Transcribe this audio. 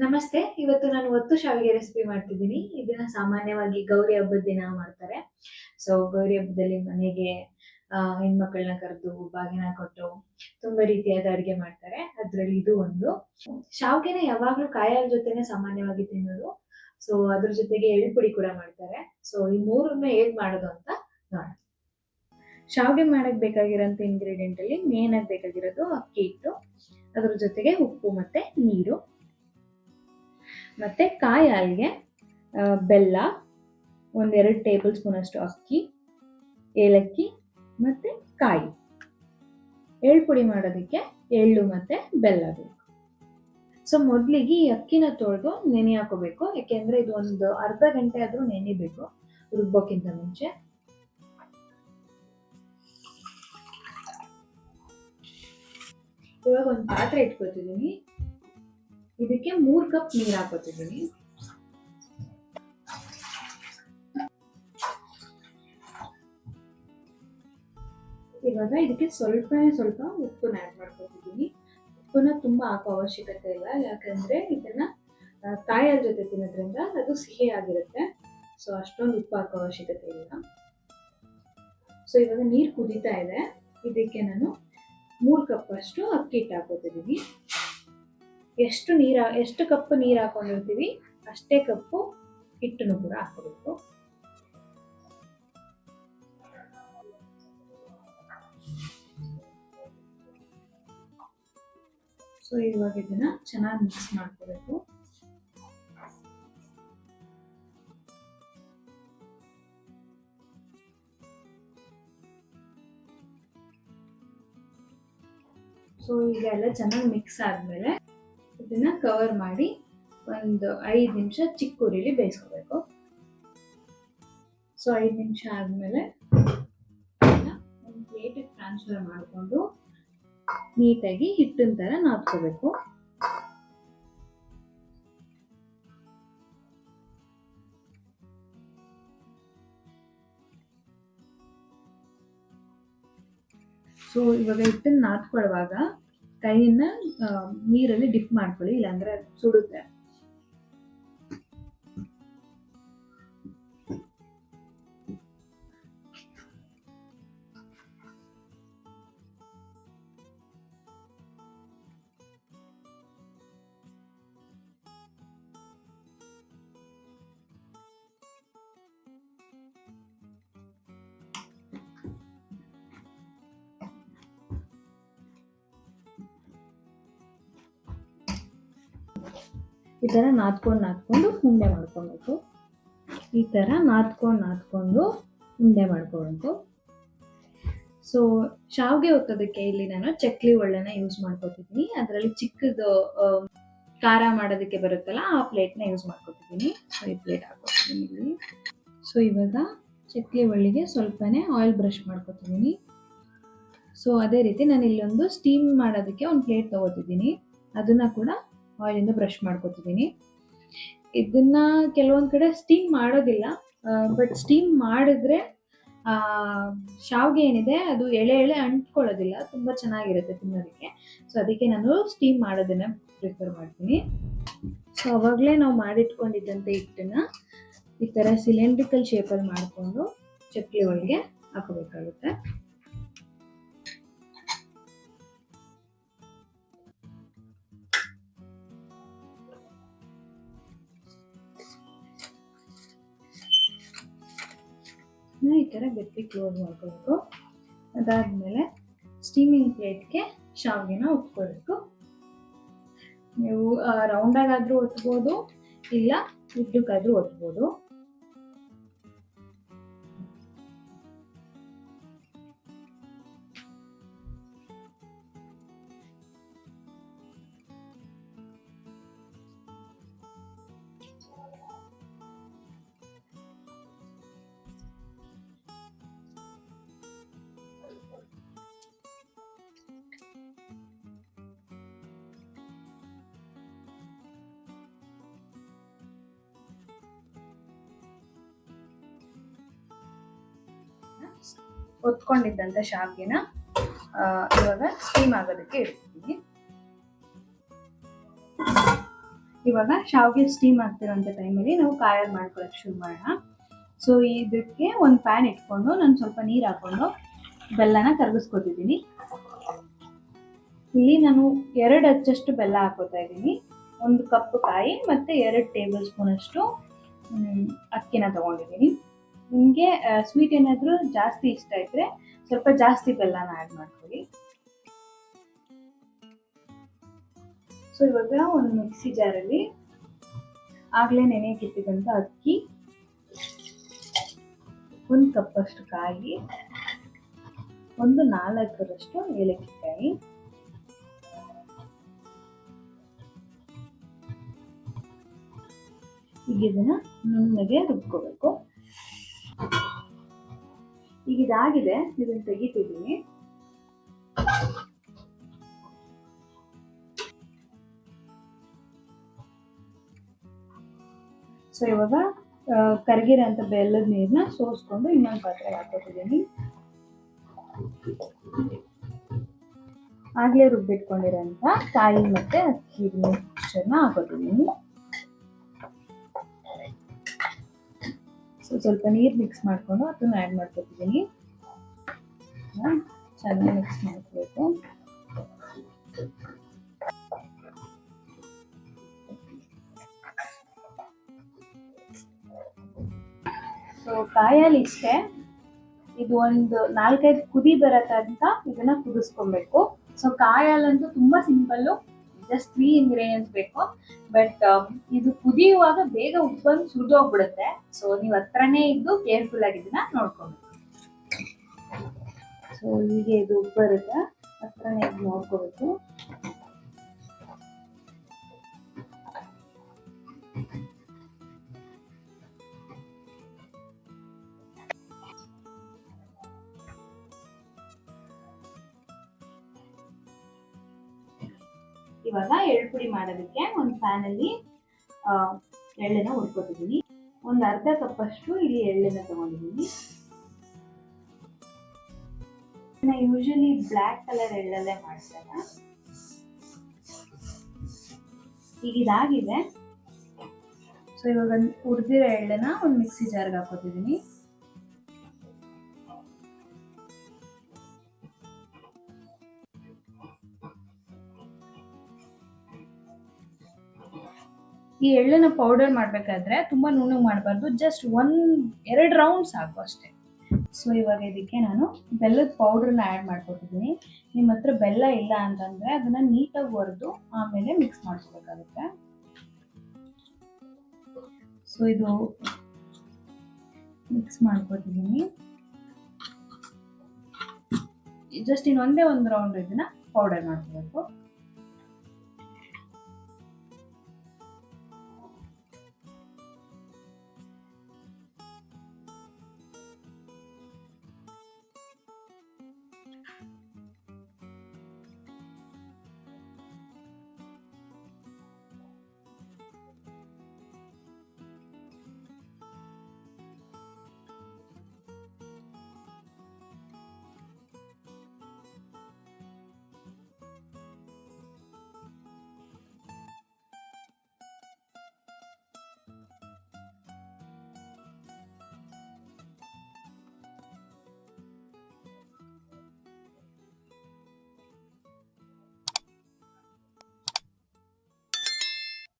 ನಮಸ್ತೆ. ಇವತ್ತು ನಾನು ಒತ್ತು ಶಾವಿಗೆ ರೆಸಿಪಿ ಮಾಡ್ತಿದ್ದೀನಿ. ಇದನ್ನ ಸಾಮಾನ್ಯವಾಗಿ ಗೌರಿ ಹಬ್ಬದ ದಿನ ಮಾಡ್ತಾರೆ. ಗೌರಿ ಹಬ್ಬದಲ್ಲಿ ಮನೆಗೆ ಹೆಣ್ಮಕ್ಳನ್ನ ಕರೆದು ಬಾಗಿನ ಕೊಟ್ಟು ತುಂಬಾ ರೀತಿಯಾದ ಅಡುಗೆ ಮಾಡ್ತಾರೆ. ಅದ್ರಲ್ಲಿ ಇದು ಒಂದು. ಶಾವಿಗೆನ ಯಾವಾಗ್ಲೂ ಕಾಯಿ ಹಾಲ್ ಜೊತೆನೆ ಸಾಮಾನ್ಯವಾಗಿ ತಿನ್ನೋದು. ಅದ್ರ ಜೊತೆಗೆ ಎಳ್ಳು ಪುಡಿ ಕೂಡ ಮಾಡ್ತಾರೆ. ಈ ಮೂರನ್ನ ಹೇಗ್ ಮಾಡೋದು ಅಂತ ನೋಡೋಣ. ಶಾವಿಗೆ ಮಾಡಕ್ ಬೇಕಾಗಿರೋಂಥ ಇಂಗ್ರೀಡಿಯೆಂಟ್ ಅಲ್ಲಿ ಮೇನ್ ಆಗಿ ಬೇಕಾಗಿರೋದು ಅಕ್ಕಿ ಹಿಟ್ಟು, ಅದ್ರ ಜೊತೆಗೆ ಉಪ್ಪು ಮತ್ತೆ ನೀರು, ಮತ್ತೆ ಕಾಯಿ ಹಾಲಿಗೆ ಬೆಲ್ಲ, 1-2 ಟೇಬಲ್ ಸ್ಪೂನ್ ಅಷ್ಟು ಅಕ್ಕಿ, ಏಲಕ್ಕಿ ಮತ್ತೆ ಕಾಯಿ. ಎಳ್ಳು ಪುಡಿ ಮಾಡೋದಕ್ಕೆ ಎಳ್ಳು ಮತ್ತೆ ಬೆಲ್ಲ ಬೇಕು. ಮೊದಲಿಗೆ ಈ ಅಕ್ಕಿನ ತೊಳೆದು ನೆನೆ ಹಾಕೋಬೇಕು. ಯಾಕೆಂದ್ರೆ ಇದು ಒಂದು ಅರ್ಧ ಗಂಟೆ ಆದ್ರೂ ನೆನಿಬೇಕು ರುಬ್ಬೋಕ್ಕಿಂತ ಮುಂಚೆ. ಇವಾಗ ಒಂದು ಪಾತ್ರೆ ಇಟ್ಕೊತಿದ್ದೀನಿ. ಇದಕ್ಕೆ 3 ಕಪ್ ನೀರು ಹಾಕೋತಿದ್ದೀನಿ. ಇವಾಗ ಇದಕ್ಕೆ ಸ್ವಲ್ಪ ಉಪ್ಪನ್ನ ಆಡ್ ಮಾಡ್ಕೊತಿದ್ದೀನಿ. ಉಪ್ಪನ್ನ ತುಂಬಾ ಹಾಕೋ ಅವಶ್ಯಕತೆ ಇಲ್ಲ, ಯಾಕಂದ್ರೆ ಇದನ್ನ ಕಾಯಿ ಹಾಲ್ ಜೊತೆ ತಿನ್ನೋದ್ರಿಂದ ಅದು ಸಿಹಿ ಆಗಿರುತ್ತೆ. ಅಷ್ಟೊಂದು ಉಪ್ಪು ಹಾಕೋ ಅವಶ್ಯಕತೆ ಇಲ್ಲ. ಇವಾಗ ನೀರು ಕುದೀತಾ ಇದೆ. ಇದಕ್ಕೆ ನಾನು 3 ಕಪ್ ಅಷ್ಟು ಅಕ್ಕಿ ಹಿಟ್ಟು ಹಾಕೋತಿದ್ದೀನಿ. ಎಷ್ಟು ಕಪ್ ನೀರು ಹಾಕೊಂಡಿರ್ತೀವಿ ಅಷ್ಟೇ ಕಪ್ಪು ಹಿಟ್ಟನ್ನು ಕೂಡ ಹಾಕೋಬೇಕು. ಇವಾಗ ಇದನ್ನ ಚೆನ್ನಾಗಿ ಮಿಕ್ಸ್ ಮಾಡ್ಕೋಬೇಕು. ಈಗ ಎಲ್ಲ ಚೆನ್ನಾಗಿ ಮಿಕ್ಸ್ ಆದ್ಮೇಲೆ ಇದನ್ನ ಕವರ್ ಮಾಡಿ ಒಂದು 5 ನಿಮಿಷ ಚಿಕ್ಕ ಉರಿಲಿ ಬೇಯಿಸ್ಕೋಬೇಕು. 5 ನಿಮಿಷ ಆದ್ಮೇಲೆ ಒಂದು ಪ್ಲೇಟಿಗೆ ಟ್ರಾನ್ಸ್ಫರ್ ಮಾಡಿಕೊಂಡು ನೀಟಾಗಿ ಹಿಟ್ಟಿನ ತರ ನಾದ್ಕೋಬೇಕು. ಇವಾಗ ಹಿಟ್ಟನ್ನ ನಾದ್ಕೊಳ್ಳುವಾಗ ಕೈಯನ್ನ ನೀರಲ್ಲಿ ಡಿಪ್ ಮಾಡ್ಕೊಳ್ಳಿ, ಇಲ್ಲಾಂದ್ರೆ ಸುಡುತ್ತೆ. ಈ ತರ ನಾದ್ಕೊಂಡು ಉಂಡೆ ಮಾಡ್ಕೊಬೇಕು. ಈ ತರ ನಾದ್ಕೊಂಡು ಉಂಡೆ ಮಾಡ್ಕೋಬೇಕು. ಶಾವಿಗೆ ಒತ್ತೋದಕ್ಕೆ ಇಲ್ಲಿ ನಾನು ಚಕ್ಲಿ ಒಳ್ಳೆನ ಯೂಸ್ ಮಾಡ್ಕೊತಿದ್ದೀನಿ. ಅದರಲ್ಲಿ ಚಿಕ್ಕದು ಖಾರ ಮಾಡೋದಕ್ಕೆ ಬರುತ್ತಲ್ಲ, ಆ ಪ್ಲೇಟ್ನ ಯೂಸ್ ಮಾಡ್ಕೊತಿದ್ದೀನಿ. ಈ ಪ್ಲೇಟ್ ಹಾಕೋತಿದ್ದೀನಿ ಇಲ್ಲಿ. ಇವಾಗ ಚಕ್ಲಿ ಒಳ್ಳಿಗೆ ಸ್ವಲ್ಪನೇ ಆಯಿಲ್ ಬ್ರಷ್ ಮಾಡ್ಕೊತಿದ್ದೀನಿ. ಅದೇ ರೀತಿ ನಾನು ಇಲ್ಲೊಂದು ಸ್ಟೀಮ್ ಮಾಡೋದಕ್ಕೆ ಒಂದು ಪ್ಲೇಟ್ ತಗೋತಿದ್ದೀನಿ. ಅದನ್ನ ಕೂಡ ಆಯಿಲಿಂದ ಬ್ರಷ್ ಮಾಡ್ಕೊತಿದ್ದೀನಿ. ಇದನ್ನ ಕೆಲವೊಂದ್ ಕಡೆ ಸ್ಟೀಮ್ ಮಾಡೋದಿಲ್ಲ, ಬಟ್ ಸ್ಟೀಮ್ ಮಾಡಿದ್ರೆ ಶಾವಿಗೆ ಏನಿದೆ ಅದು ಎಳೆ ಅಂಟ್ಕೊಳ್ಳೋದಿಲ್ಲ, ತುಂಬಾ ಚೆನ್ನಾಗಿರುತ್ತೆ ತಿನ್ನೋದಕ್ಕೆ. ಅದಕ್ಕೆ ನಾನು ಸ್ಟೀಮ್ ಮಾಡೋದನ್ನ ಪ್ರಿಫರ್ ಮಾಡ್ತೀನಿ. ಅವಾಗಲೇ ನಾವು ಮಾಡಿಟ್ಕೊಂಡಿದ್ದಂಥ ಹಿಟ್ಟನ್ನ ಈ ತರ ಸಿಲಿಂಡ್ರಿಕಲ್ ಶೇಪಲ್ಲಿ ಮಾಡಿಕೊಂಡು ಚಕ್ಲಿ ಒಳಗೆ ಹಾಕೋಬೇಕಾಗುತ್ತೆ. ಈ ತರ ಗಟ್ಟಿ ಕ್ಲೋಸ್ ಮಾಡ್ಕೋಬೇಕು. ಅದಾದ್ಮೇಲೆ ಸ್ಟೀಮಿಂಗ್ ಪ್ಲೇಟ್ಗೆ ಶಾವಿಗೆನ ಒತ್ಕೋಬೇಕು. ನೀವು ರೌಂಡ್ ಆಗಾದ್ರೂ ಒತ್ಬೋದು, ಇಲ್ಲ ಉದ್ದಕ್ಕಾದ್ರೂ ಒತ್ಬೋದು. ಒತ್ಕೊಂಡಿದ್ದಂತ ಶಾವಿಗೆನ ಇವಾಗ ಸ್ಟೀಮ್ ಆಗೋದಕ್ಕೆ ಇಡ್ತೀವಿ. ಇವಾಗ ಶಾವಿಗೆ ಸ್ಟೀಮ್ ಆಗ್ತಿರೋಂಥ ಟೈಮಲ್ಲಿ ನಾವು ಕಾಯಿ ಹಾಲು ಮಾಡ್ಕೊಳ್ಳೋಕೆ ಶುರು ಮಾಡೋಣ. ಸೊ ಇದಕ್ಕೆ ಒಂದು ಪ್ಯಾನ್ ಇಟ್ಕೊಂಡು ನಾನು ಸ್ವಲ್ಪ ನೀರು ಹಾಕೊಂಡು ಬೆಲ್ಲನ ಕರಗಿಸ್ಕೊತಿದ್ದೀನಿ. ಇಲ್ಲಿ ನಾನು 2 ಅಚ್ಚಷ್ಟು ಬೆಲ್ಲ ಹಾಕೋತಾ ಇದ್ದೀನಿ. 1 ಕಪ್ ಕಾಯಿ ಮತ್ತು 2 ಟೇಬಲ್ ಸ್ಪೂನ್ ಅಷ್ಟು ಅಕ್ಕಿನ ತಗೊಂಡಿದ್ದೀನಿ. ನಿಮಗೆ ಸ್ವೀಟ್ ಏನಾದರೂ ಜಾಸ್ತಿ ಇಷ್ಟ ಇದ್ದರೆ ಸ್ವಲ್ಪ ಜಾಸ್ತಿ ಬೆಲ್ಲನ ಆ್ಯಡ್ ಮಾಡ್ಕೊಳ್ಳಿ. ಸೊ ಇವಾಗ ಒಂದು ಮಿಕ್ಸಿ ಜಾರಲ್ಲಿ ಆಗಲೇ ನೆನೆಯಕ್ಕಿಟ್ಟಿದ್ದಂಥ ಅಕ್ಕಿ, 1 ಕಪ್ ಅಷ್ಟು ಕಾಯಿ, 4 ಏಲಕ್ಕಿ ಕಾಯಿ, ಈಗ ಇದನ್ನ ನುಣ್ಣಗೆ ರುಬ್ಕೋಬೇಕು. ಈಗ ಇದಾಗಿದೆ, ಇದನ್ನ ತೆಗಿತಿದ್ದೀನಿ. ಸೊ ಇವಾಗ ಕರಗಿರೋಂಥ ಬೆಲ್ಲದ ನೀರನ್ನ ಸೋಸ್ಕೊಂಡು ಇನ್ನೊಂದು ಪಾತ್ರೆಗೆ ಹಾಕೋತಿದ್ದೀನಿ. ಆಗಲೇ ರುಬ್ಬಿಟ್ಕೊಂಡಿರೋಂಥ ಕಾಯಿ ಮತ್ತು ಅಕ್ಕಿ ಮಿಕ್ಸ್ಚರ್ನ ಹಾಕೋತಿದ್ದೀನಿ. ಸೊ ಸ್ವಲ್ಪ ನೀರು ಮಿಕ್ಸ್ ಮಾಡಿಕೊಂಡು ಅದನ್ನು ಆ್ಯಡ್ ಮಾಡ್ಕೊತಿದ್ದೀನಿ. ಚೆನ್ನಾಗಿ ಮಿಕ್ಸ್ ಮಾಡ್ಕೋಬೇಕು. ಸೊ ಕಾಯಲ್ಲಿ ಇಷ್ಟೇ, ಇದು ಒಂದು 4-5 ಕುದಿ ಬರತ್ತಂತ ಇದನ್ನ ಕುದಿಸ್ಕೊಬೇಕು. ಸೊ ಕಾಯಲ್ಲಂತೂ ತುಂಬಾ ಸಿಂಪಲ್ಲು, ಜಸ್ಟ್ 3 ಇಂಗ್ರೀಡಿಯೆಂಟ್ಸ್ ಬೇಕು. ಬಟ್ ಇದು ಕುದಿಯುವಾಗ ಬೇಗ ಉಪ್ಪನ್ನು ಸುರಿದೋಗ್ಬಿಡುತ್ತೆ. ಸೊ ನೀವು ಹತ್ರನೇ ಇದ್ದು ಕೇರ್ಫುಲ್ ಆಗಿ ಇದನ್ನ ನೋಡ್ಕೊಬೇಕು. ಸೊ ಹೀಗೆ ಇದು ಉಪ್ಪು ಬರುತ್ತೆ, ಹತ್ರನೇ ಇದ್ದು ನೋಡ್ಕೋಬೇಕು. ಇವಾಗ ಎಳ್ಳು ಪುಡಿ ಮಾಡೋದಕ್ಕೆ ಒಂದು ಪ್ಯಾನಲ್ಲಿ ಎಳ್ಳನ್ನ ಹುರ್ಕೊತಿದ್ದೀನಿ. ಒಂದು ಅರ್ಧ ಕಪ್ ಅಷ್ಟು ಇಲ್ಲಿ ಎಳ್ಳನ್ನ ತಗೊಂಡಿದ್ದೀನಿ. ಯೂಶಲಿ ಬ್ಲ್ಯಾಕ್ ಕಲರ್ ಎಳ್ಳಲ್ಲೇ ಮಾಡ್ತಾರೆ. ಈಗ ಇದಾಗಿದೆ. ಸೊ ಇವಾಗ ಹುರಿದಿರೋ ಎಳ್ಳನ್ನ ಒಂದು ಮಿಕ್ಸಿ ಜಾರ್ಗೆ ಹಾಕೋತಿದ್ದೀನಿ. ಈ ಎಳ್ಳನ್ನ ಪೌಡರ್ ಮಾಡಬೇಕಾದ್ರೆ ತುಂಬ ನುಣ್ಣಗೆ ಮಾಡಬಾರ್ದು, ಜಸ್ಟ್ 1-2 ರೌಂಡ್ ಸಾಕು ಅಷ್ಟೇ. ಸೊ ಇವಾಗ ಇದಕ್ಕೆ ನಾನು ಬೆಲ್ಲದ ಪೌಡ್ರನ್ನ ಆ್ಯಡ್ ಮಾಡ್ಕೊತಿದ್ದೀನಿ. ನಿಮ್ಮ ಹತ್ರ ಬೆಲ್ಲ ಇಲ್ಲ ಅಂತಂದರೆ ಅದನ್ನು ನೀಟಾಗಿ ಹುರಿದು ಆಮೇಲೆ ಮಿಕ್ಸ್ ಮಾಡ್ಕೋಬೇಕಾಗುತ್ತೆ. ಸೊ ಇದು ಮಿಕ್ಸ್ ಮಾಡ್ಕೊತಿದ್ದೀನಿ. ಜಸ್ಟ್ ಇನ್ನೊಂದೇ 1 ರೌಂಡ್ ಇದನ್ನ ಪೌಡರ್ ಮಾಡ್ಕೋಬೇಕು.